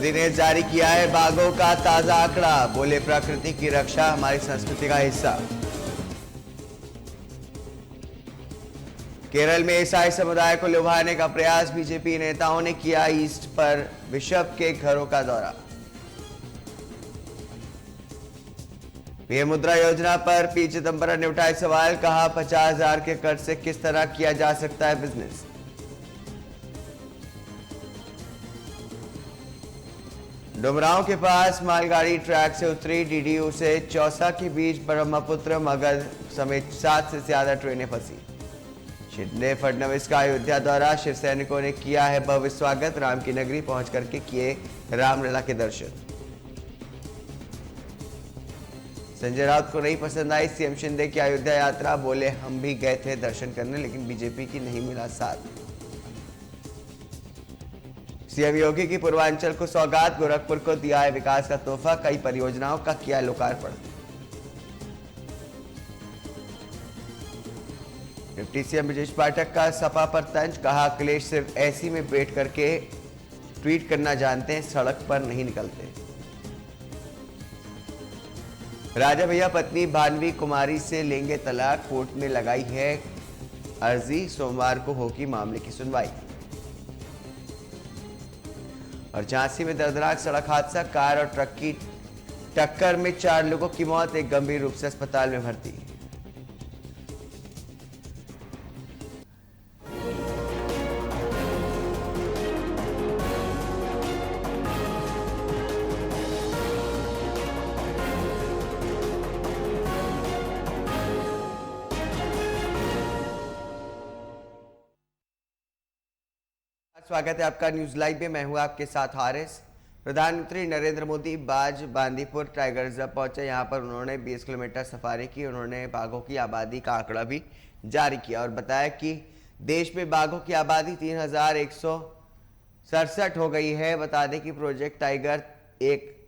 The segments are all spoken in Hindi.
मोदी ने जारी किया है बाघों का ताजा आंकड़ा, बोले प्रकृति की रक्षा हमारी संस्कृति का हिस्सा। केरल में ईसाई समुदाय को लुभाने का प्रयास, बीजेपी नेताओं ने किया ईस्ट पर बिशप के घरों का दौरा। पीएम मुद्रा योजना पर पी चिदंबरम ने उठाए सवाल, कहा 50,000 के कर्ज से किस तरह किया जा सकता है बिजनेस। डुमरांव के पास मालगाड़ी ट्रैक से उतरी, डीडीयू से चौसा के बीच ब्रह्मपुत्र मगध समेत 7 से ज्यादा ट्रेनें फंसी। शिंदे फडणवीस का अयोध्या दौरा, शिव सैनिकों ने किया है भव्य स्वागत, राम की नगरी पहुंच करके किए रामलला के दर्शन। संजय राउत को नहीं पसंद आई सीएम शिंदे की अयोध्या यात्रा, बोले हम भी गए थे दर्शन करने लेकिन बीजेपी की नहीं मिला साथ। सीएम योगी की पूर्वांचल को सौगात, गोरखपुर को दिया है विकास का तोहफा, कई परियोजनाओं का किया लोकार्पण। डिप्टी सीएम ब्रजेश पाठक का सपा पर तंज, कहा अखिलेश सिर्फ ऐसी में बैठ करके ट्वीट करना जानते हैं, सड़क पर नहीं निकलते। राजा भैया पत्नी भानवी कुमारी से लेंगे तलाक, कोर्ट में लगाई है अर्जी, सोमवार को होगी मामले की सुनवाई। और झांसी में दर्दनाक सड़क हादसा, कार और ट्रक की टक्कर में 4 लोगों की मौत, एक गंभीर रूप से अस्पताल में भर्ती। स्वागत है आपका न्यूज लाइव में, मैं हूं आपके साथ हारिस। प्रधानमंत्री नरेंद्र मोदी बाज बांदीपुर टाइगर रिजर्व पहुंचे, यहां पर उन्होंने 20 किलोमीटर सफारी की। उन्होंने बाघों की आबादी का आंकड़ा भी जारी किया और बताया कि देश में बाघों की आबादी 3,167 हो गई है। बता दें कि प्रोजेक्ट टाइगर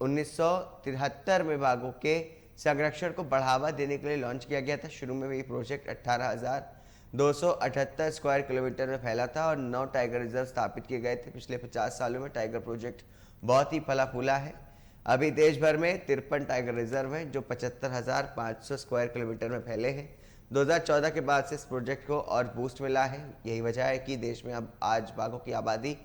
1973 में बाघों के संरक्षण को बढ़ावा देने के लिए लॉन्च किया गया था। शुरू में ये प्रोजेक्ट 18,278 स्क्वायर किलोमीटर में फैला था और 9 टाइगर रिजर्व स्थापित किए गए थे। पिछले 50 सालों में टाइगर प्रोजेक्ट बहुत ही फला फूला है। अभी देश भर में 53 टाइगर रिजर्व हैं जो 75,500 स्क्वायर किलोमीटर में फैले हैं। 2014 के बाद से इस प्रोजेक्ट को और बूस्ट मिला है। यही वजह है कि देश में अब आज बाघों की आबादी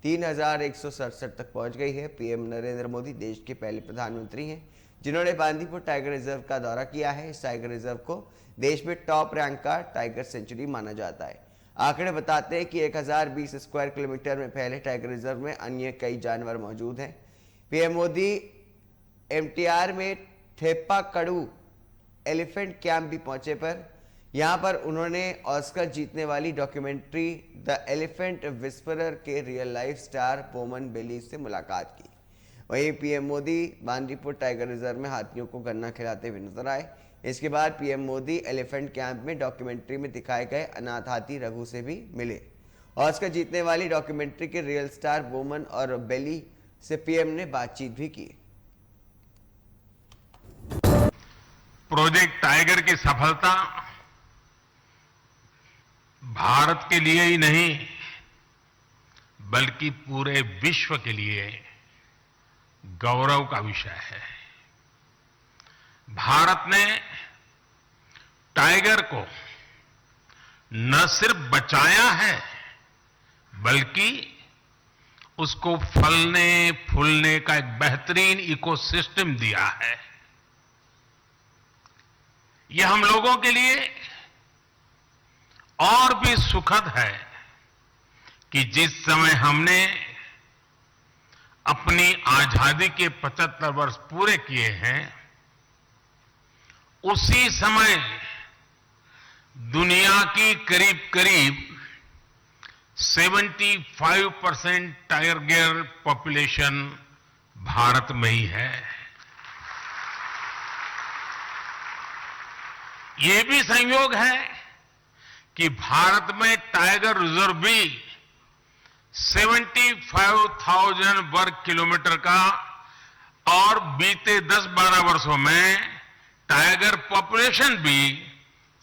3,167 तक पहुंच गई है। पीएम नरेंद्र मोदी देश के पहले प्रधानमंत्री हैं जिन्होंने बांदीपुर टाइगर रिजर्व का दौरा किया है। इस टाइगर रिजर्व को देश में टॉप रैंक का टाइगर सेंचुरी माना जाता है। आंकड़े बताते हैं कि 1020 स्क्वायर किलोमीटर में फैले टाइगर रिजर्व में अन्य कई जानवर मौजूद हैं। पीएम मोदी एमटीआर में थेप्पा कड़ू एलिफेंट कैंप भी पहुंचे पर यहां पर उन्होंने ऑस्कर जीतने वाली डॉक्यूमेंट्री द एलिफेंट विस्परर के रियल लाइफ स्टार बोमन बेली से मुलाकात की। वहीं PM Modi Bandipur tiger reserve में हाथियों को गन्ना खिलाते हुए नजर आए। इसके बाद पीएम मोदी एलिफेंट कैंप में डॉक्यूमेंट्री में दिखाए गए अनाथ हाथी रघु से भी मिले। ऑस्कर जीतने वाली डॉक्यूमेंट्री के रियल स्टार बोमन और बेली से पीएम ने बातचीत भी की। प्रोजेक्ट टाइगर की सफलता भारत के लिए ही नहीं बल्कि पूरे विश्व के लिए गौरव का विषय है। भारत ने टाइगर को न सिर्फ बचाया है बल्कि उसको फलने फूलने का एक बेहतरीन इकोसिस्टम दिया है। यह हम लोगों के लिए और भी सुखद है कि जिस समय हमने अपनी आजादी के 75 वर्ष पूरे किए हैं उसी समय दुनिया की करीब करीब 75% टाइगर पॉपुलेशन भारत में ही है। ये भी संयोग है कि भारत में टाइगर रिजर्व भी 75,000 वर्ग किलोमीटर का और बीते 10-12 वर्षों में टाइगर पॉपुलेशन भी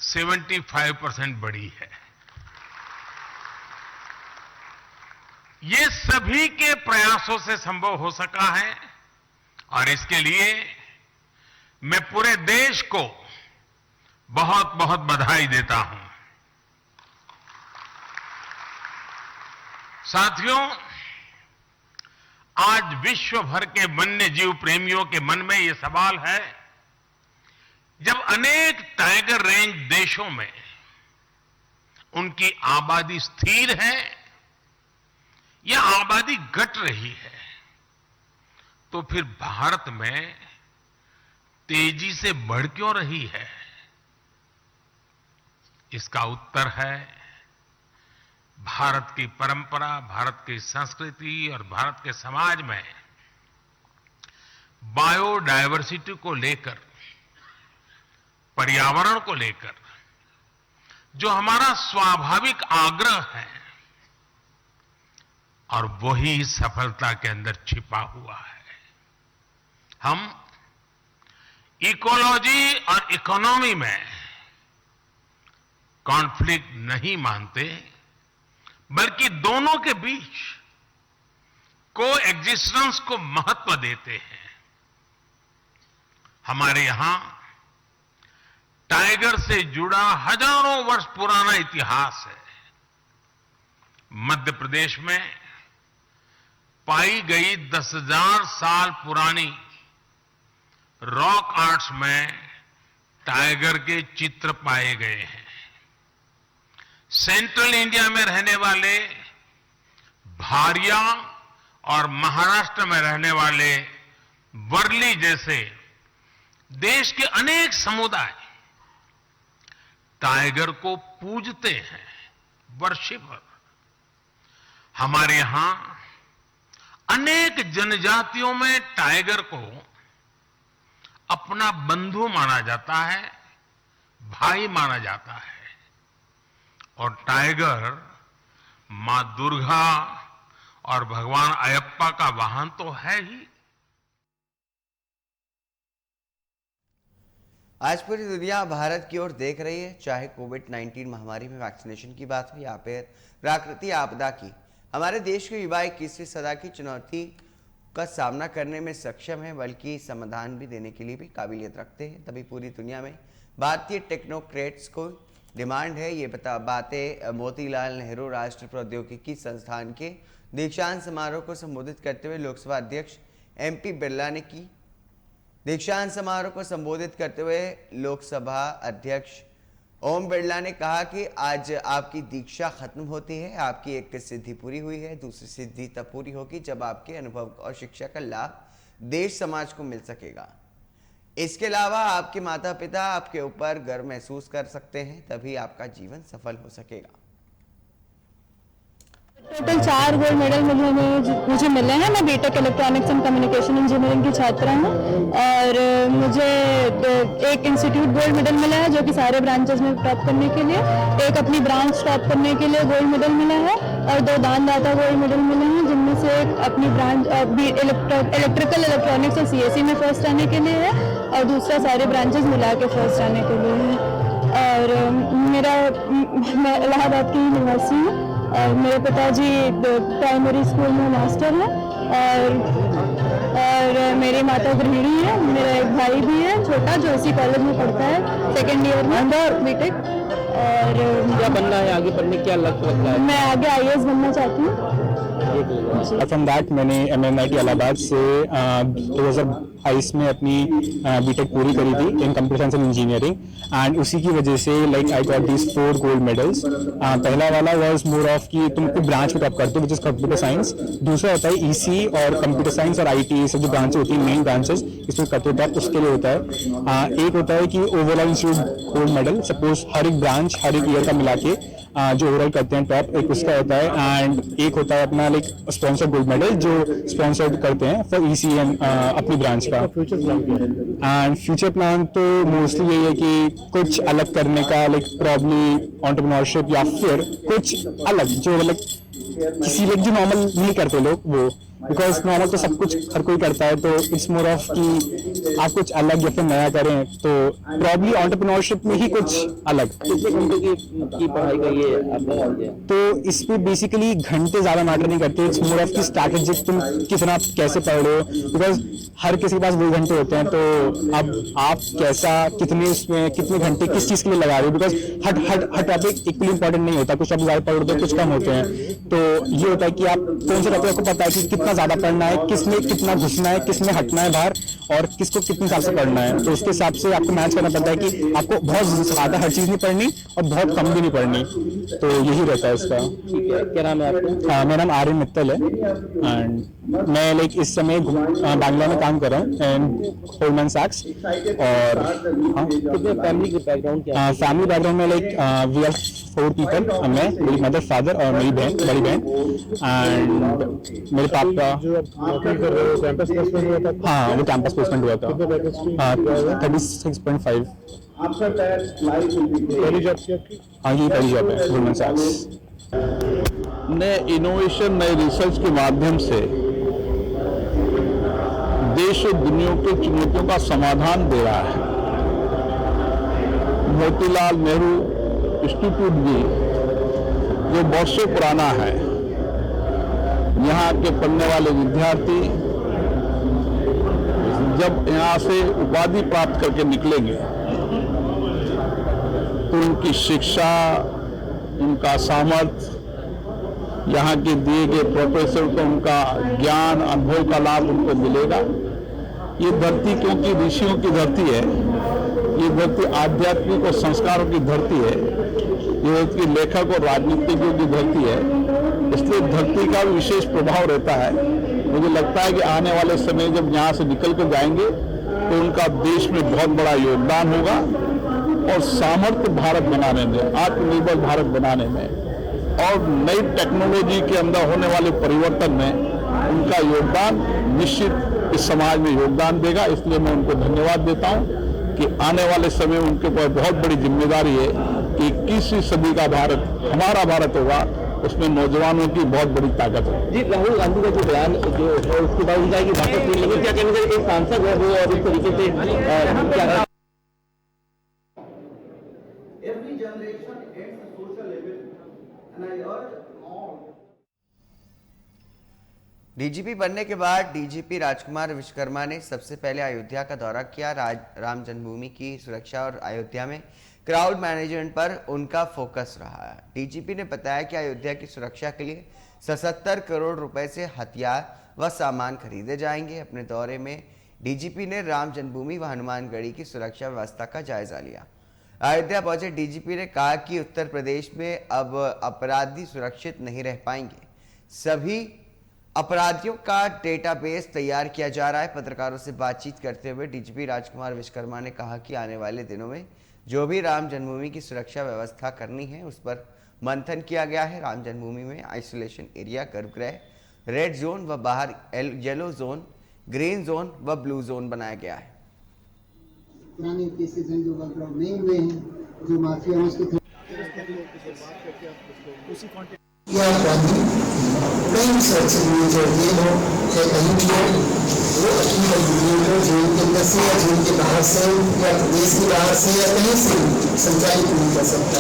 75% बढ़ी है। ये सभी के प्रयासों से संभव हो सका है और इसके लिए मैं पूरे देश को बहुत बहुत बधाई देता हूं। साथियों, आज विश्व भर के वन्य जीव प्रेमियों के मन में यह सवाल है, जब अनेक टाइगर रेंज देशों में उनकी आबादी स्थिर है या आबादी घट रही है, तो फिर भारत में तेजी से बढ़ क्यों रही है? इसका उत्तर है भारत की परंपरा, भारत की संस्कृति और भारत के समाज में बायोडायवर्सिटी को लेकर, पर्यावरण को लेकर जो हमारा स्वाभाविक आग्रह है, और वही सफलता के अंदर छिपा हुआ है। हम इकोलॉजी और इकोनॉमी में कॉन्फ्लिक्ट नहीं मानते, बल्कि दोनों के बीच को एग्जिस्टेंस को महत्व देते हैं। हमारे यहां टाइगर से जुड़ा हजारों वर्ष पुराना इतिहास है। मध्य प्रदेश में पाई गई 10,000 साल पुरानी रॉक आर्ट्स में टाइगर के चित्र पाए गए हैं। सेंट्रल इंडिया में रहने वाले भारिया और महाराष्ट्र में रहने वाले वर्ली जैसे देश के अनेक समुदाय टाइगर को पूजते हैं, वर्शिपर। हमारे यहां अनेक जनजातियों में टाइगर को अपना बंधु माना जाता है, भाई माना जाता है, और टाइगर मां दुर्गा और भगवान अयप्पा का वाहन तो है ही। आज पूरी दुनिया भारत की ओर देख रही है, चाहे कोविड-19 महामारी में वैक्सीनेशन की बात हो या फिर प्राकृतिक आपदा की। हमारे देश के युवा 21वीं सदी की चुनौती का सामना करने में सक्षम है, बल्कि समाधान भी देने के लिए भी काबिलियत रखते हैं। तभी पूरी दुनिया में भारतीय टेक्नोक्रेट्स को डिमांड है। ये बातें मोतीलाल नेहरू राष्ट्रीय प्रौद्योगिकी संस्थान के दीक्षांत समारोह को संबोधित करते हुए लोकसभा अध्यक्ष MP बिरला ने की। दीक्षांत समारोह को संबोधित करते हुए लोकसभा अध्यक्ष ओम बिरला ने कहा कि आज आपकी दीक्षा खत्म होती है, आपकी एक सिद्धि पूरी हुई है, दूसरी सिद्धि तब पूरी होगी जब आपके अनुभव और शिक्षा का लाभ देश समाज को मिल सकेगा। इसके अलावा आपके माता पिता आपके ऊपर गर्व महसूस कर सकते हैं, तभी आपका जीवन सफल हो सकेगा। टोटल 4 गोल्ड मेडल मुझे मिले हैं। मैं BTech electronics and communication engineering की छात्रा हूँ और मुझे एक इंस्टीट्यूट गोल्ड मेडल मिला है जो कि सारे ब्रांचेस में टॉप करने के लिए, एक अपनी ब्रांच टॉप करने के लिए गोल्ड मेडल मिला है और 2 दानदाता गोल्ड मेडल मिले हैं, जिनमें से एक अपनी ब्रांच इलेक्ट्रिकल इलेक्ट्रॉनिक्स और CSE में फर्स्ट आने के लिए है और दूसरा सारे ब्रांचेस मिला के फर्स्ट आने के लिए है। और मैं इलाहाबाद की निवासी हूँ और मेरे पिताजी प्राइमरी स्कूल में मास्टर हैं और मेरी माता गृहिणी है। मेरा एक भाई भी है छोटा जो इसी कॉलेज में पढ़ता है, सेकेंड ईयर में बीटेक। और क्या बनना है आगे, पढ़ने क्या लक्ष्य रखा है? मैं आगे IAS बनना चाहती हूँ। फ्रॉम दैट मैंने MNIT इलाहाबाद से 2022 में अपनी बीटेक पूरी करी थी इन computer science and engineering, and उसी की वजह से like I got these 4 gold medals. पहला वाला वाज मोर ऑफ कि तुम कोई ब्रांच में टॉप करते हो विच इज कंप्यूटर साइंस। दूसरा होता है EC और कंप्यूटर साइंस और IT, ये सब जो ब्रांचेस होती हैं मेन ब्रांचेस इसमें करते हो टॉप, उसके लिए होता है। एक होता है कि overall institute gold medal, suppose हर एक ब्रांच हर एक ईयर का मिला के जो ओवरऑल करते हैं टॉप, एक उसका होता है। एंड एक होता है अपना लाइक स्पॉन्सर्ड गोल्ड मेडल जो स्पॉन्सर्ड करते हैं फॉर EC एंड अपनी ब्रांच का। एंड फ्यूचर प्लान तो मोस्टली यही है कि कुछ अलग करने का, लाइक प्रॉब्ली एंटरप्रेन्योरशिप या फिर कुछ अलग जो मतलब किसी लाइक जो नॉर्मल नहीं करते लोग वो, बिकॉज नॉर्मल तो सब कुछ हर कोई करता है, तो इट्स मोर ऑफ कि आप कुछ अलग या फिर नया करें, तो प्रॉब्ली एंटरप्रेन्योरशिप में ही कुछ अलग। कितने घंटे की पढ़ाई का ये आपका है? तो इस पे बेसिकली घंटे ज्यादा मैटर नहीं करते, इट्स मोर ऑफ की स्ट्रैटेजिक तुम कितना कैसे पढ़ रहे हो, बिकॉज हर किसी के पास 2 घंटे होते हैं, तो अब आप कैसा कितने उसमें कितने घंटे किस चीज के लिए लगा रहे हो, because her topic equally important नहीं होता, कुछ टॉपिक ज्यादा पढ़ होते हैं कुछ कम होते हैं। तो ये होता है कि आप कौन से टॉपिक आपको पता है कि कितना ज्यादा पढ़ना है, किसमें कितना घुसना है, किसमें हटना है बाहर, और किसको कितने हिसाब से पढ़ना है, तो उसके हिसाब से आपको मैच करना पड़ता है कि आपको बहुत ज्यादा हर चीज नहीं पढ़नी और बहुत कम भी नहीं पढ़नी, तो यही रहता है इसका। ठीक है, क्या नाम है आपका? हाँ, मेरा नाम आर्यन मित्तल है एंड मैं लाइक इस समय बैंगलोर में काम कर रहा हूँ एंड गोल्डमैन सैक्स। और हाँ, कितने फैमिली के बैकग्राउंड क्या? फैमिली बैकग्राउंड में लाइक वी आर 4 पीपल, मैं, मेरी मदर, फादर और मेरी बहन, बड़ी बहन, एंड मेरे पापा। जो आप नौकरी कर रहे हो कैंपस प्लेसमेंट हुआ था? हाँ, वो कैंपस प्लेसमेंट हुआ था। कितने पैकेज की? 36.5। पहली जॉब थी आपकी? हाँ, ये पहली जॉब है गोल्डमैन सैक्स। नए इनोवेशन, नए रिसर्च के माध्यम से देश और दुनिया की चुनौतियों का समाधान दे रहा है। मोतीलाल नेहरू इंस्टीट्यूट भी जो वर्षों पुराना है, यहाँ के पढ़ने वाले विद्यार्थी जब यहाँ से उपाधि प्राप्त करके निकलेंगे तो उनकी शिक्षा, उनका सामर्थ्य, यहाँ के दिए गए प्रोफेसर को उनका ज्ञान अनुभव का लाभ उनको मिलेगा। ये धरती क्योंकि ऋषियों की धरती है, ये धरती आध्यात्मिक और संस्कारों की धरती है, ये धरती लेखक और राजनीतिज्ञों की धरती है, इसलिए धरती का विशेष प्रभाव रहता है। मुझे लगता है कि आने वाले समय जब यहाँ से निकल कर जाएंगे तो उनका देश में बहुत बड़ा योगदान होगा और सामर्थ्य भारत बनाने में, आत्मनिर्भर भारत बनाने में और नई टेक्नोलॉजी के अंदर होने वाले परिवर्तन में उनका योगदान निश्चित इस समाज में योगदान देगा। इसलिए मैं उनको धन्यवाद देता हूं कि आने वाले समय उनके ऊपर बहुत बड़ी जिम्मेदारी है कि 21वीं सदी का भारत हमारा भारत होगा, उसमें नौजवानों की बहुत बड़ी ताकत है। जी, राहुल गांधी का जो बयान जो है उसके बाद उनका कि वापस नहीं लेंगे, क्या कहने का एक सांसद है वो और इस तरीके से क्या? Every generation ends the social level, and I urge all. DGP बनने के बाद डीजीपी राजकुमार विश्वकर्मा ने सबसे पहले अयोध्या का दौरा किया। राम जन्मभूमि की सुरक्षा और अयोध्या में क्राउड मैनेजमेंट पर उनका फोकस रहा है। डीजीपी ने बताया कि अयोध्या की सुरक्षा के लिए 77 करोड़ रुपए से हथियार व सामान खरीदे जाएंगे। अपने दौरे में डीजीपी ने राम जन्मभूमि व हनुमानगढ़ी की सुरक्षा व्यवस्था का जायजा लिया। अयोध्या पहुंचे डीजीपी ने कहा कि उत्तर प्रदेश में अब अपराधी सुरक्षित नहीं रह पाएंगे, सभी अपराधियों का डेटाबेस तैयार किया जा रहा है। पत्रकारों से बातचीत करते हुए डीजीपी राजकुमार विश्वकर्मा ने कहा कि आने वाले दिनों में जो भी राम जन्मभूमि की सुरक्षा व्यवस्था करनी है उस पर मंथन किया गया है। राम जन्मभूमि में आइसोलेशन एरिया, गर्भगृह, रेड जोन व बाहर येलो जोन, ग्रीन जोन व ब्लू जोन बनाया गया है। पुराने केसेस हैं जो वर्कआउट नहीं हुए हैं, जो माफिया है उसके कई सोशल मीडिया ये हो या कहीं भी हो, वो अपनी गतिविधियों को जेल के अंदर से या जेल के बाहर से या प्रदेश के बाहर से या कहीं से संचालित नहीं कर सकता।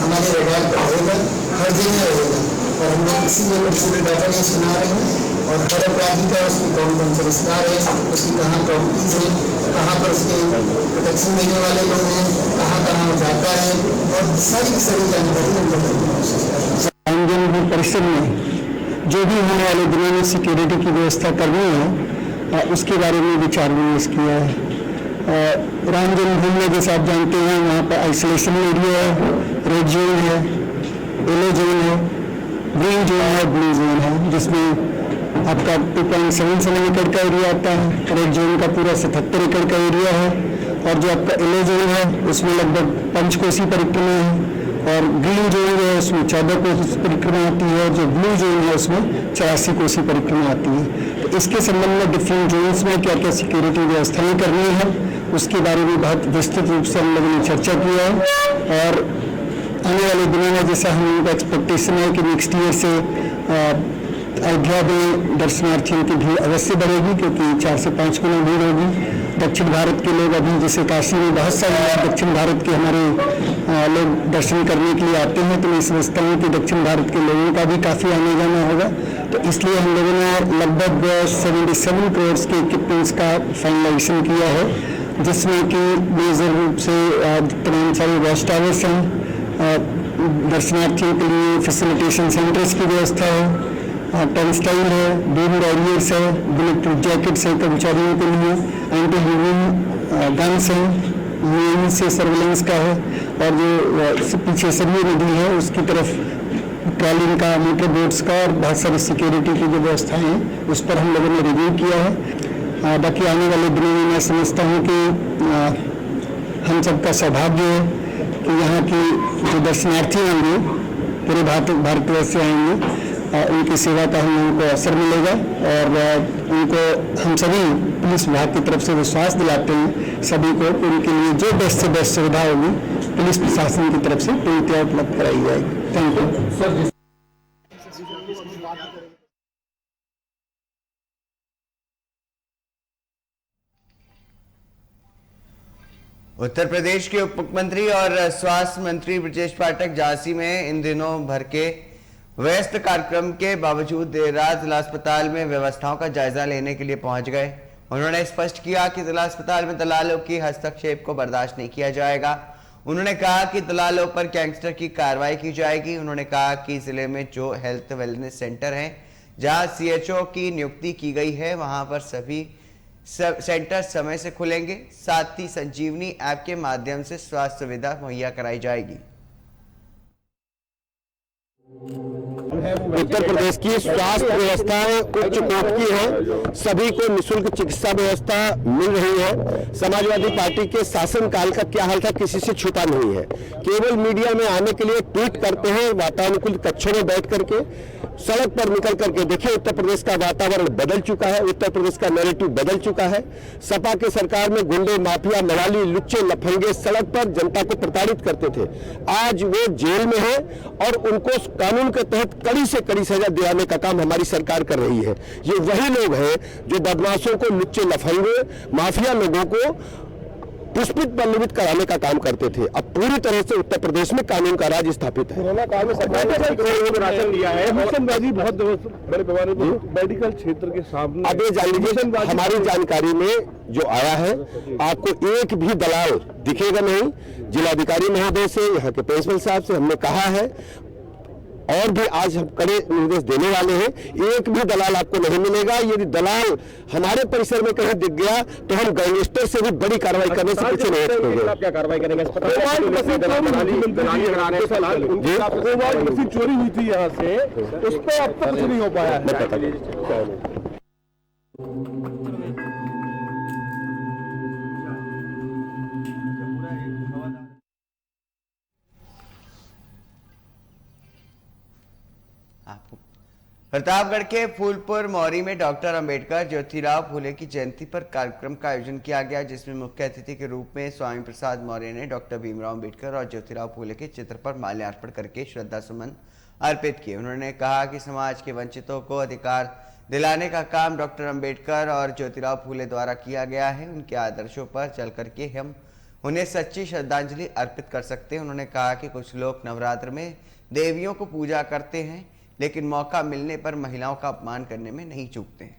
हमारे रडार पर रहेगा, हर जगह रहेगा और हम लोग इसीलिए कंप्यूटर डाटा नहीं सुना रहे हैं और हर अपराधी का उसकी कौन कौन से रिश्तेदार है, उसकी कहाँ प्रॉपर्टीज है, कहाँ पर उसके प्रोटेक्शन देने वाले लोग हैं, कहाँ कहाँ वो जाता है और सारी जानकारी उनको करने की कोशिश करते हैं। परिसर में जो भी होने वाले दिनों में सिक्योरिटी की व्यवस्था करनी है उसके बारे में विचार विमर्श किया है। राम जन्मभूमि में जैसे आप जानते हैं वहाँ पर आइसोलेशन एरिया है, रेड जोन है, येलो जोन है, ग्रीन जोन है, ब्लू जोन है, जिसमें आपका 2.77 एकड़ का एरिया आता है। रेड जोन का पूरा 77 एकड़ का एरिया है और जो आपका येलो जोन है उसमें लगभग 5 कोसी परिक्रमा है और ग्रीन जोन जो है उसमें 14 कोसी परिक्रमा आती है और जो ब्लू जोन है उसमें 84 कोसी परिक्रमा आती है। तो इसके संबंध में डिफरेंट जोन्स में क्या क्या सिक्योरिटी व्यवस्थाएं करनी है उसके बारे में बहुत विस्तृत रूप से हम लोगों ने चर्चा किया है और आने वाले दिनों में जैसा हम लोगों का एक्सपेक्टेशन है कि नेक्स्ट ईयर से अयोध्या में दर्शनार्थियों की भीड़ अवश्य बढ़ेगी, क्योंकि 4 से 5 गुना भीड़ होगी। दक्षिण भारत के लोग अभी, जैसे काशी में बहुत सारे लोग दक्षिण भारत के हमारे लोग दर्शन करने के लिए आते हैं, तो मैं समझता हूँ कि दक्षिण भारत के लोगों का भी काफ़ी आने जाना होगा। तो इसलिए हम लोगों ने लगभग 77 करोड़ के इक्विपमेंट्स का फाइनलाइजेशन किया है, जिसमें कि मेजर रूप से तमाम सारे वॉच टावर्स हैं, दर्शनार्थियों के लिए फैसिलिटेशन सेंटर्स की व्यवस्था है, टेक्सटाइल है, डूम बैरियर्स है, बुलेट प्रूफ जैकेट्स है कर्मचारियों के लिए, एंटी ह्यूमन गन्स हैं, यूएवी से सर्वेलेंस का है, और जो पीछे सरयू नदी है उसकी तरफ ट्रॉलिंग का, मोटर बोट्स का और बहुत सारी सिक्योरिटी की जो व्यवस्थाएं हैं उस पर हम लोगों ने रिव्यू किया है। बाकी आने वाले दिनों में मैं समझता हूँ कि हम सबका सौभाग्य है कि यहाँ की जो दर्शनार्थी होंगे पूरे भारतवर्ष से आएंगे, उनकी सेवा का हम लोगों को अवसर मिलेगा, और उनको हम सभी पुलिस विभाग की तरफ से विश्वास दिलाते हैं सभी को कि उनके लिए जो बेस्ट से बेस्ट सुविधा होगी पुलिस प्रशासन की तरफ से पूर्णतः उपलब्ध कराई जाएगी। Thank you. उत्तर प्रदेश के उप मुख्यमंत्री और स्वास्थ्य मंत्री ब्रजेश पाठक झांसी में इन दिनों भर के व्यस्त कार्यक्रम के बावजूद देर रात जिला अस्पताल में व्यवस्थाओं का जायजा लेने के लिए पहुंच गए। उन्होंने स्पष्ट किया कि जिला अस्पताल में दलालों की हस्तक्षेप को बर्दाश्त नहीं किया जाएगा। उन्होंने कहा कि दलालों पर गैंगस्टर की कार्रवाई की जाएगी। उन्होंने कहा कि जिले में जो हेल्थ वेलनेस सेंटर हैं जहां सीएचओ की नियुक्ति की गई है वहां पर सभी सेंटर समय से खुलेंगे। साथ ही संजीवनी ऐप के माध्यम से स्वास्थ्य सुविधा मुहैया कराई जाएगी। उत्तर प्रदेश की स्वास्थ्य व्यवस्था उच्च कोटि की है, सभी को निःशुल्क चिकित्सा व्यवस्था मिल रही है। समाजवादी पार्टी के शासनकाल का क्या हाल था किसी से छुपा नहीं है। केवल मीडिया में आने के लिए ट्वीट करते हैं, वातानुकूलित कक्षों में बैठ करके, सड़क पर निकल करके देखिए उत्तर प्रदेश का वातावरण बदल चुका है, उत्तर प्रदेश का नैरेटिव बदल चुका है। सपा के सरकार में गुंडे, माफिया, मवाली, लुच्चे, लफंगे सड़क पर जनता को प्रताड़ित करते थे। आज वो जेल में है और उनको कानून के तहत कड़ी से कड़ी सजा दिलाने का काम हमारी सरकार कर रही है। ये वही लोग हैं जो बदमाशों को, लुच्चे, लफंगे, माफिया लोगों को पुष्पित बल्लभित कराने का काम करते थे। अब पूरी तरह से उत्तर प्रदेश में कानून का राज स्थापित है। कोरोना काल में सरकार ने राशन लिया है, बहुत बड़े पैमाने पर मेडिकल क्षेत्र के सामने। अब ये जान लीजिए, हमारी जानकारी में जो आया है, आपको एक भी दलाल दिखेगा नहीं। जिलाधिकारी महोदय से, यहाँ के प्रिंसिपल साहब से हमने कहा है और भी आज हम कड़े निर्देश देने वाले हैं, एक भी दलाल आपको नहीं मिलेगा। यदि दलाल हमारे परिसर में कहीं दिख गया तो हम गैंगस्टर से भी बड़ी कार्रवाई करने से पीछे नहीं हटेंगे। क्या कार्रवाई करेंगे? चोरी हुई थी यहाँ से, उस पर अब तक कुछ नहीं हो पाया है। प्रतापगढ़ के फूलपुर मौरी में डॉक्टर अंबेडकर ज्योतिराव फूले की जयंती पर कार्यक्रम का आयोजन किया गया, जिसमें मुख्य अतिथि के रूप में स्वामी प्रसाद मौर्य ने डॉक्टर भीमराव अंबेडकर और ज्योतिराव फूले के चित्र पर माल्यार्पण करके श्रद्धा सुमन अर्पित किए। उन्होंने कहा कि समाज के वंचितों को अधिकार दिलाने का काम डॉक्टर अंबेडकर और ज्योतिराव फूले द्वारा किया गया है। उनके आदर्शों पर चल करके हम उन्हें सच्ची श्रद्धांजलि अर्पित कर सकते हैं। उन्होंने कहा कि कुछ लोग नवरात्र में देवियों को पूजा करते हैं, लेकिन मौका मिलने पर महिलाओं का अपमान करने में नहीं चूकते हैं।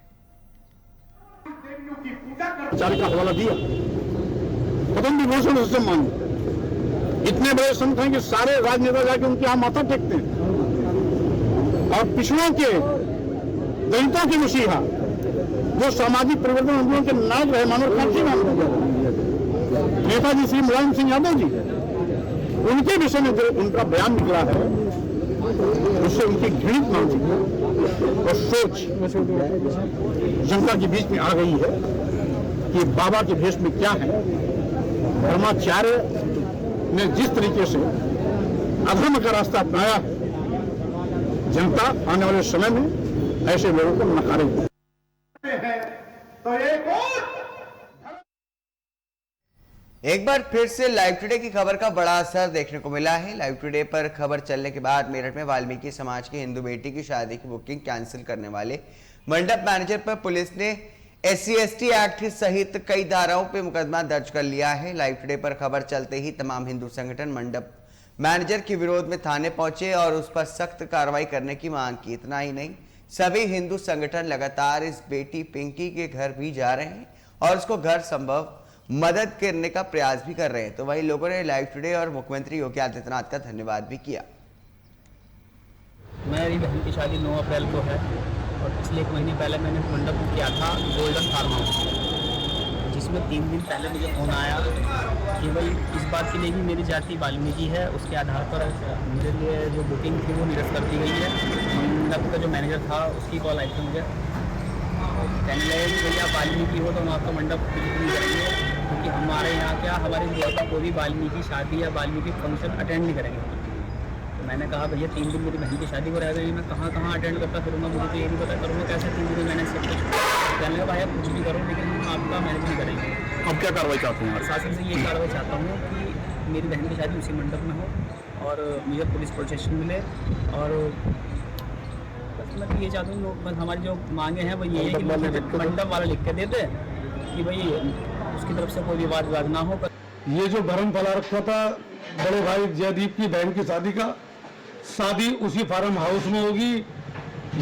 का हवाला दिया, पद्म विभूषण से सम्मान। इतने बड़े संत हैं कि सारे राजनेता जाके उनके यहाँ माथा टेकते हैं। और पिछड़ों के, दलितों के मसीहा, जो सामाजिक परिवर्तन आंदोलन के नायक रहे, मानो कांची नाम नेताजी श्री मुलायम सिंह यादव जी, उनके विषय में जो उनका बयान निकला है उससे उनकी घृणित मानसिकता और सोच जनता के बीच में आ गई है कि बाबा के भेष में क्या है। धर्माचार्य ने जिस तरीके से अधर्म का रास्ता अपनाया है, जनता आने वाले समय में ऐसे लोगों को नकारेगी। तो एक और एक बार फिर से लाइव टुडे की खबर का बड़ा असर देखने को मिला है। लाइव टुडे पर खबर चलने के बाद मेरठ में वाल्मीकि समाज की हिंदू बेटी की शादी की बुकिंग कैंसिल करने वाले मंडप मैनेजर पर पुलिस ने SC/ST एक्ट सहित कई धाराओं पर मुकदमा दर्ज कर लिया है। लाइव टुडे पर खबर चलते ही तमाम हिंदू संगठन मंडप मैनेजर के विरोध में थाने पहुंचे और उस पर सख्त कार्रवाई करने की मांग की। इतना ही नहीं, सभी हिंदू संगठन लगातार इस बेटी पिंकी के घर भी जा रहे हैं और उसको घर संभव मदद करने का प्रयास भी कर रहे हैं। तो वही लोगों ने लाइव टुडे और मुख्यमंत्री योगी आदित्यनाथ का धन्यवाद भी किया। मेरी बहन की शादी 9 अप्रैल को है और पिछले 1 महीने पहले मैंने मंडप बुक किया था गोल्डन फार्म हाउस, जिसमें 3 दिन पहले मुझे फ़ोन आया केवल इस बात के लिए कि मेरी जाति वाल्मीकि है, उसके आधार पर मेरे लिए जो बुकिंग थी वो निरस्त कर दी गई है। मंडप का जो मैनेजर था उसकी कॉल आई थी मुझे, कहने लगे कि भैया वाल्मीकि हो तो हम आपका मंडप बिल्कुल नहीं करेंगे, क्योंकि हमारे यहाँ क्या हमारे जिले का कोई भी वाल्मीकि शादी या वाल्मीकि फंक्शन अटेंड नहीं करेंगे। तो मैंने कहा भैया 3 दिन मेरी बहन की शादी को रह गई, मैं कहाँ अटेंड करता फिरूँगा, मुझे तो ये नहीं पता करूँगा कैसे 3 दिन मैंने सब कुछ। कहने लगा भाई आप कुछ भी करो लेकिन हम आपका मैनेज नहीं करेंगे। अब क्या कार्रवाई चाहते हैं? प्रशासन से ये कार्रवाई चाहता हूँ कि मेरी बहन की शादी उसी मंडप में हो और मुझे पुलिस प्रोटेक्शन मिले। और मैं तो ये चाहता हूँ बस हमारी जो मांगे हैं वो ये है कि मंडप वाला लिख के देते कि भाई उसकी तरफ से कोई विवाद ना हो। ये जो भरम फैला रखा था बड़े भाई जयदीप की बहन की शादी का, शादी उसी फार्म हाउस में होगी,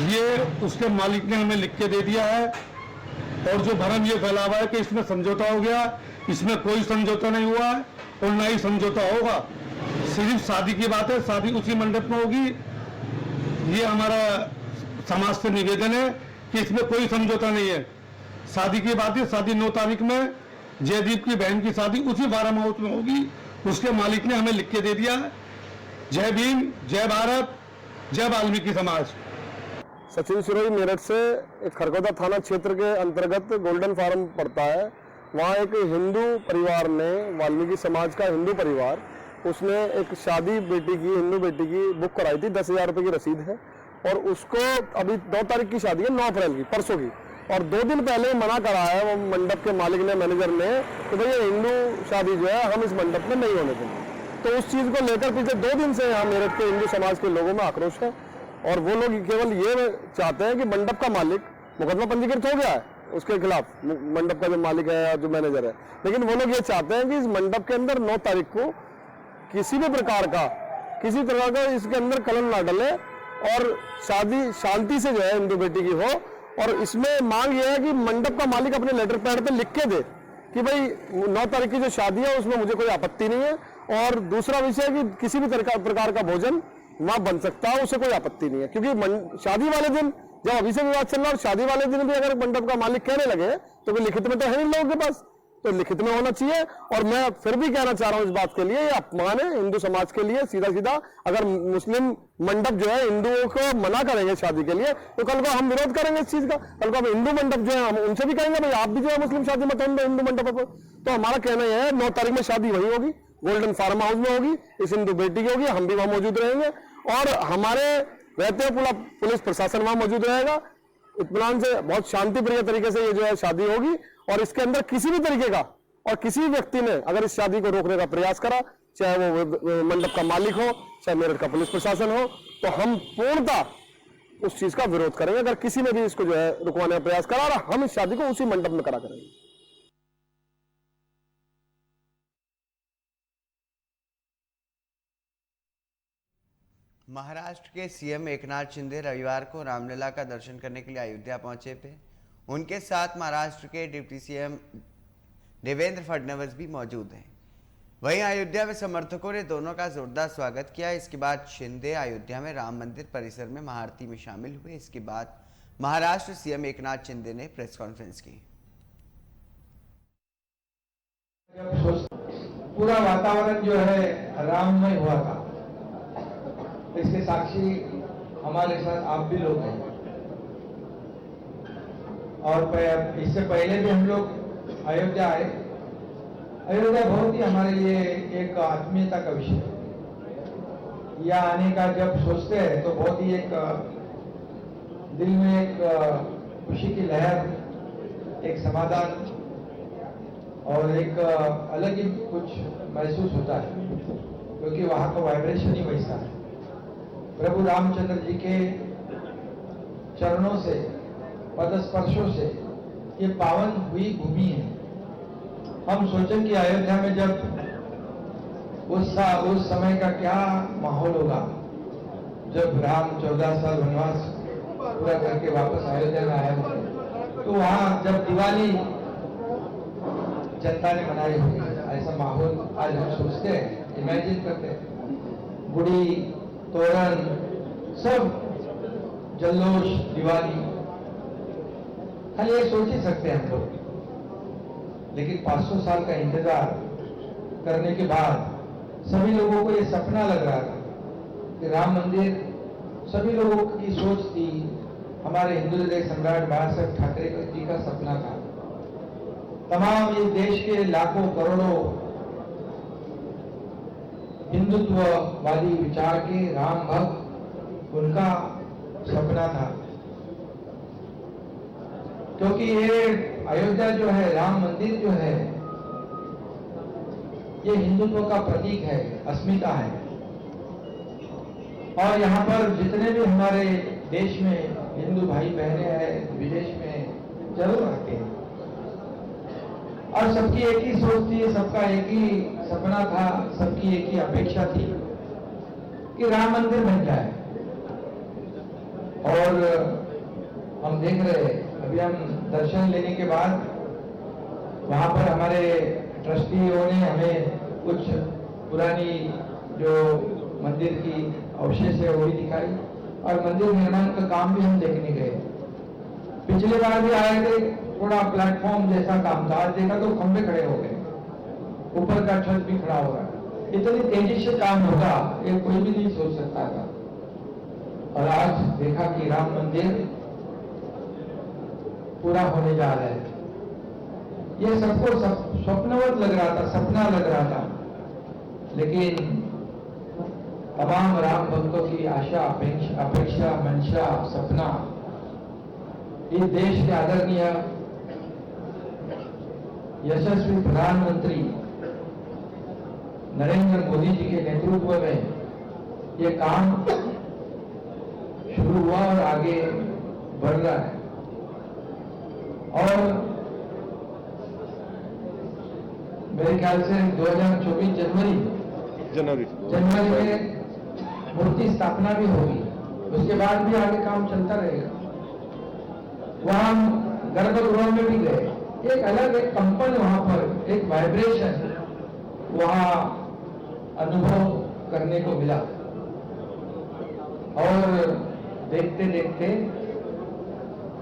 ये उसके मालिक ने हमें लिख के दे दिया है। और जो भरम ये फैला हुआ है कि इसमें समझौता हो गया, इसमें कोई समझौता नहीं हुआ है और ना ही समझौता होगा। सिर्फ शादी की बात है, शादी उसी मंडप में होगी। ये हमारा समाज से निवेदन है कि इसमें कोई समझौता नहीं है। शादी की बात है, शादी 9 तारीख में जयदीप की बहन की शादी उसी फार्म हाउस में होगी, उसके मालिक ने हमें लिख के दे दिया है। जय भीम, जय भारत, जय वाल्मीकि समाज। सचिन सिरोही मेरठ से। एक खरगोदा थाना क्षेत्र के अंतर्गत गोल्डन फार्म पड़ता है, वहाँ एक हिंदू परिवार ने, वाल्मीकि समाज का हिंदू परिवार, उसने एक शादी बेटी की, हिंदू बेटी की बुक कराई थी। 10,000 रुपये की रसीद है और उसको अभी 2 तारीख की शादी है, 9 अप्रैल की, परसों की, और 2 दिन पहले मना करा है वो मंडप के मालिक ने, मैनेजर ने, कि भाई ये हिंदू शादी जो है हम इस मंडप में नहीं होने देंगे। तो उस चीज़ को लेकर पिछले 2 दिन से यहाँ मेरठ के हिंदू समाज के लोगों में आक्रोश है और वो लोग केवल ये चाहते हैं कि मंडप का मालिक, मुकदमा पंजीकृत हो गया है उसके खिलाफ, मंडप का जो मालिक है या जो मैनेजर है, लेकिन वो लोग ये चाहते हैं कि इस मंडप के अंदर 9 तारीख को किसी भी प्रकार का, किसी तरह का इसके अंदर कलम ना डले और शादी शांति से जो है हिंदू बेटी की हो। और इसमें मांग यह है कि मंडप का मालिक अपने लेटर पैड पे लिख के दे कि भाई 9 तारीख की जो शादी है उसमें मुझे कोई आपत्ति नहीं है। और दूसरा विषय कि किसी भी प्रकार का भोजन वहां बन सकता है, उसे कोई आपत्ति नहीं है, क्योंकि शादी वाले दिन जब अभी से विवाद चल रहा है और शादी वाले दिन भी अगर मंडप का मालिक कहने लगे तो कोई लिखित में तो है नहीं लोगों के पास, तो लिखित में होना चाहिए। और मैं फिर भी कहना चाह रहा हूं इस बात के लिए, ये अपमान है हिंदू समाज के लिए। सीधा अगर मुस्लिम मंडप जो है हिंदुओं को मना करेंगे शादी के लिए तो कल को हम विरोध करेंगे इस चीज का। कल को हम हिंदू मंडप जो है हम उनसे भी कहेंगे भाई आप भी जो है मुस्लिम शादी मत होने हिंदू मंडप पर। तो हमारा कहना यह है 9 तारीख में शादी वही होगी, गोल्डन फार्म हाउस में होगी, इस हिंदू बेटी की होगी, हम भी वहां मौजूद रहेंगे और हमारे रहते हुए पुलिस प्रशासन वहां मौजूद रहेगा। इत्मीनान से बहुत शांति प्रिय तरीके से ये जो है शादी होगी और इसके अंदर किसी भी तरीके का और किसी भी व्यक्ति ने अगर इस शादी को रोकने का प्रयास करा, चाहे वो मंडप का मालिक हो, चाहे मेरठ का पुलिस प्रशासन हो, तो हम पूर्णतः उस चीज का विरोध करेंगे। अगर किसी ने भी इसको जो है रुकवाने का प्रयास करा, और हम इस शादी को उसी मंडप में करा करेंगे। महाराष्ट्र के सीएम एकनाथ शिंदे रविवार को रामलला का दर्शन करने के लिए अयोध्या पहुंचे थे। उनके साथ महाराष्ट्र के डिप्टी सीएम देवेंद्र फडणवीस भी मौजूद हैं। वहीं अयोध्या में समर्थकों ने दोनों का जोरदार स्वागत किया। इसके बाद शिंदे अयोध्या में राम मंदिर परिसर में महाआरती में शामिल हुए। इसके बाद महाराष्ट्र सीएम एकनाथ शिंदे ने प्रेस कॉन्फ्रेंस की। पूरा वातावरण जो है राममय हुआ था, इसके साक्षी हमारे साथ आप भी लोग हैं। और इससे पहले भी हम लोग अयोध्या आए। अयोध्या बहुत ही हमारे लिए एक आत्मीयता का विषय है। यहाँ आने का जब सोचते हैं तो बहुत ही एक दिल में एक खुशी की लहर, एक समाधान और एक अलग ही कुछ महसूस होता है, क्योंकि वहाँ का वाइब्रेशन ही वैसा है। प्रभु रामचंद्र जी के चरणों से, पदस्पर्शों से ये पावन हुई भूमि है। हम सोचें कि अयोध्या में जब उस समय का क्या माहौल होगा, जब राम 14 साल वनवास पूरा करके वापस अयोध्या में आए थे, तो वहां जब दिवाली जनता ने मनाई होगी, ऐसा माहौल आज हम सोचते हैं, इमेजिन करते हैं। गुड़ी, तोरण, सब जल्लोष, दिवाली, खाली ये सोच ही सकते हैं हम लोग। लेकिन 500 साल का इंतजार करने के बाद सभी लोगों को ये सपना लग रहा था कि राम मंदिर, सभी लोगों की सोच थी, हमारे हिंदू हृदय सम्राट बाला साहेब ठाकरे जी का सपना था। तमाम इस देश के लाखों करोड़ों हिंदुत्ववादी विचार के राम भक्त, उनका सपना था। क्योंकि ये अयोध्या जो है, राम मंदिर जो है, ये हिंदुत्व का प्रतीक है, अस्मिता है। और यहाँ पर जितने भी हमारे देश में हिंदू भाई बहनें हैं, विदेश में जरूर रहते हैं, और सबकी एक ही सोच थी, सबका एक ही सपना था, सबकी एक ही अपेक्षा थी कि राम मंदिर बन जाए। और हम देख रहे हैं, अभी हम दर्शन लेने के बाद वहां पर हमारे ट्रस्टियों ने हमें कुछ पुरानी जो मंदिर की अवशेष है वो भी दिखाई, और मंदिर निर्माण का काम भी हम देखने गए। पिछले बार भी आए थे, थोड़ा प्लेटफॉर्म जैसा काम था, आज देखा तो खंभे खड़े हो गए, ऊपर का छत भी खड़ा हो रहा है। इतनी तेजी से काम होगा ये कोई भी नहीं सोच सकता था। और आज देखा कि राम मंदिर पूरा होने जा रहा है। ये सबको स्वप्नवत लग रहा था, सपना लग रहा था, लेकिन तमाम राम भक्तों की आशा, अपेक्षा, मंशा, सपना इस देश के आदरणीय यशस्वी प्रधानमंत्री नरेंद्र मोदी जी के नेतृत्व में ये काम शुरू हुआ और आगे बढ़ रहा है। और मेरे ख्याल से 2024 जनवरी में मूर्ति स्थापना भी होगी, उसके बाद भी आगे काम चलता रहेगा। वहां हम गर्भगृह में भी गए, एक अलग एक कंपन वहां पर, एक वाइब्रेशन वहां अनुभव करने को मिला। और देखते देखते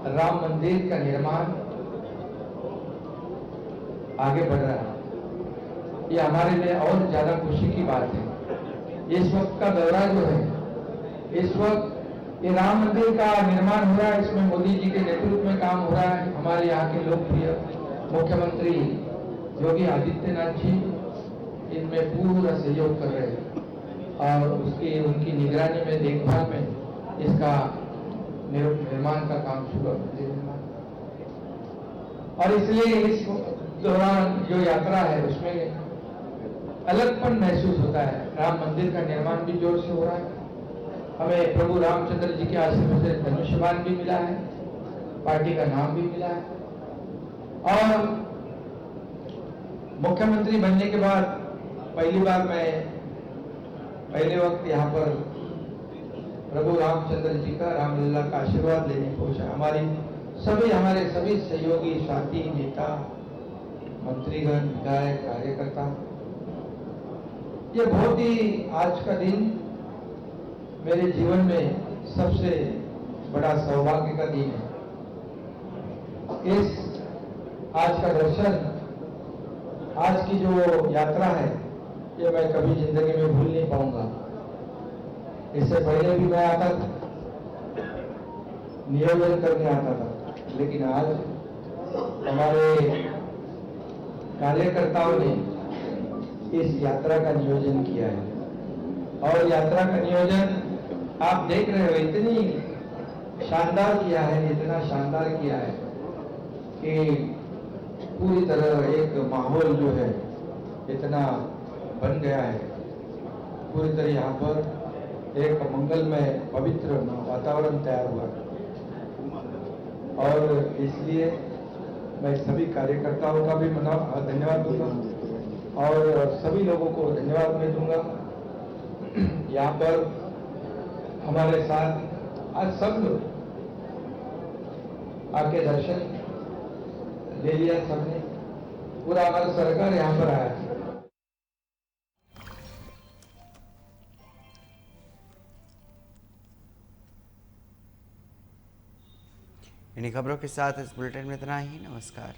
राम मंदिर का निर्माण आगे बढ़ रहा है। ये हमारे लिए और ज्यादा खुशी की बात है। इस वक्त का दौरा जो है, इस वक्त ये राम मंदिर का निर्माण हो रहा है, इसमें मोदी जी के नेतृत्व में काम हो रहा है। हमारे यहाँ के लोकप्रिय मुख्यमंत्री योगी आदित्यनाथ जी इनमें पूरा सहयोग कर रहे हैं और उनकी निगरानी में, देखभाल में इसका निर्माण का काम शुरू कर। और इसलिए इस दौरान जो यात्रा है उसमें अलगपन महसूस होता है। राम मंदिर का निर्माण भी जोर से हो रहा है। हमें प्रभु रामचंद्र जी के आशीर्वाद से धनुष्यबाण भी मिला है, पार्टी का नाम भी मिला है। और मुख्यमंत्री बनने के बाद पहली बार मैं पहले वक्त यहाँ पर प्रभु रामचंद्र जी का, रामलीला का आशीर्वाद लेने पहुंचा। हमारे सभी सहयोगी, साथी, नेता, मंत्रीगण, विधायक, कार्यकर्ता, ये बहुत ही आज का दिन मेरे जीवन में सबसे बड़ा सौभाग्य का दिन है। इस आज का दर्शन, आज की जो यात्रा है, ये मैं कभी जिंदगी में भूल नहीं पाऊंगा। इससे पहले भी मैं आता था, नियोजन करके आता था, लेकिन आज हमारे कार्यकर्ताओं ने इस यात्रा का नियोजन किया है। और यात्रा का नियोजन आप देख रहे हो, इतनी शानदार किया है, इतना शानदार किया है कि पूरी तरह एक माहौल जो है इतना बन गया है, पूरी तरह यहाँ पर एक मंगलमय पवित्र वातावरण तैयार हुआ और इसलिए मैं सभी कार्यकर्ताओं का भी धन्यवाद दूंगा और सभी लोगों को धन्यवाद मैं दूंगा। यहाँ पर हमारे साथ आज सब लोग आके दर्शन ले लिया, सबने, पूरा हमारा सरकार यहाँ पर आया। इन्हीं खबरों के साथ इस बुलेटिन में इतना ही। नमस्कार।